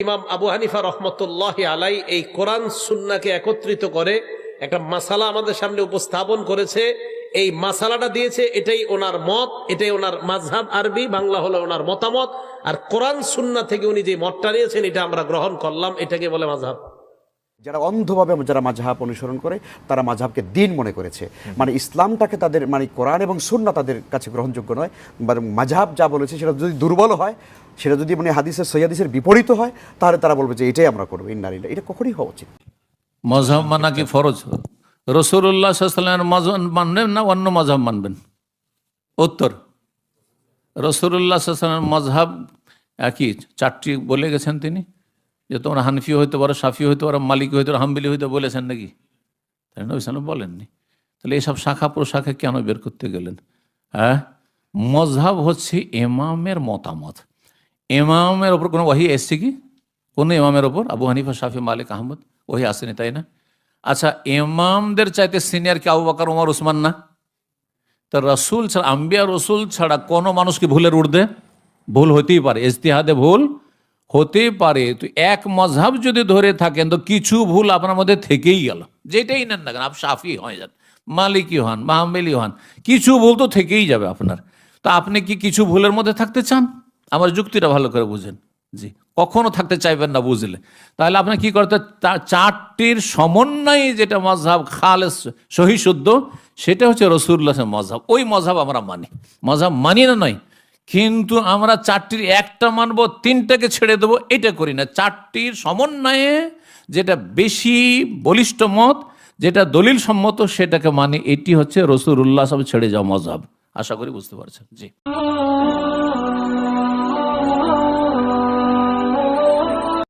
ইমাম আবু হানিফা রহমতুল্লাহি আলাই এই কোরআন সুন্নাহকে একত্রিত করে একটা মাসালা আমাদের সামনে উপস্থাপন করেছে। এই মাসালাটা দিয়েছে, এটাই ওনার মত, এটাই ওনার মাযহাব, আরবি বাংলা হলো ওনার মতামত। আর কোরআন সুন্নাহ থেকে উনি যে মতটা নিয়েছেন এটা আমরা গ্রহণ করলাম, এটাকে বলে মাযহাব। যারা অন্ধভাবে যারা মাযহাব অনুসরণ করে তারা মাযহাবকে দ্বীন মনে করেছে, মানে ইসলামটাকে তাদের মানে কোরআন এবং সুন্নাহ তাদের কাছে গ্রহণযোগ্য নয়। বরং মাযহাব যা বলেছে সেটা যদি দুর্বল হয়, সেটা যদি মানে হাদিসের সহিহ হাদিসের বিপরীত হয়, তাহলে তারা বলবে যে এটাই আমরা করবো। ইন্নালিল্লাহ, এটা কখনই হওয়া উচিত। মযহাব মানা কি ফরজ? রাসূলুল্লাহ সাল্লাল্লাহু আলাইহি ওয়াসাল্লামের মযহাব মানবেন না অন্য মযহাব মানবেন? উত্তর, রাসূলুল্লাহ সাল্লাল্লাহু আলাইহি ওয়াসাল্লামের মযহাব একই, চারটি বলে গেছেন তিনি, যে তোমরা হানফি হইতে পারো, শাফি হইতে পারো, মালিকি হইতে পারো, হাম্বলি হইতে বলেছেন নাকি? তাই নবী সাল্লাল্লাহু বলেননি। তাহলে এইসব শাখা প্রশাখা কেন বের করতে গেলেন? হ্যাঁ, মযহাব হচ্ছে ইমামের মতামত। ইমামের ওপর কোনো ওয়াহি এসছে কি? কোনো ইমামের ওপর? আবু হানিফা, শাফি, মালিক, আহমদ ওয়াহি আসেনি, তাই না? আচ্ছা, ইমামদের চাইতে সিনিয়র কি আবু বকর, ওমর, উসমান না? তো রসুল ছাড়া, আম্বিয়া রসুল ছাড়া কোনো মানুষ কি ভুলের ঊর্ধ্বে? ভুল হতেই পারে, ইজতিহাদে ভুল হতেই পারে। তো এক মযহাব যদি ধরে থাকেন তো কিছু ভুল আপনার মধ্যে থেকেই গেল, যেটাই নেন না কেন, আপনি শাফি হয়ে যান, মালিকি হন, হাম্বলি হন, কিছু ভুল তো থেকেই যাবে আপনার। তো আপনি কি কিছু ভুলের মধ্যে থাকতে চান? আমার যুক্তিটা ভালো করে বুঝেন। জি, কখনো থাকতে চাইবেন না, বুঝলে? তাহলে আপনি কি করতে, চারটির সমন্বয়ে যেটা মযহাব খালেস সহি শুদ্ধ, সেটা হচ্ছে রাসূলুল্লাহর মযহাব। ওই মযহাব আমরা মানি, মযহাব মানি না নয়, কিন্তু আমরা চারটির একটা মানবো, তিনটাকে ছেড়ে দেবো, এটা করি না। চারটির সমন্বয়ে যেটা বেশি বলিষ্ঠ মত, যেটা দলিল সম্মত, সেটাকে মানি। এটি হচ্ছে রাসূলুল্লাহ সব ছেড়ে যাওয়া মযহাব। আশা করি বুঝতে পারছেন। জি।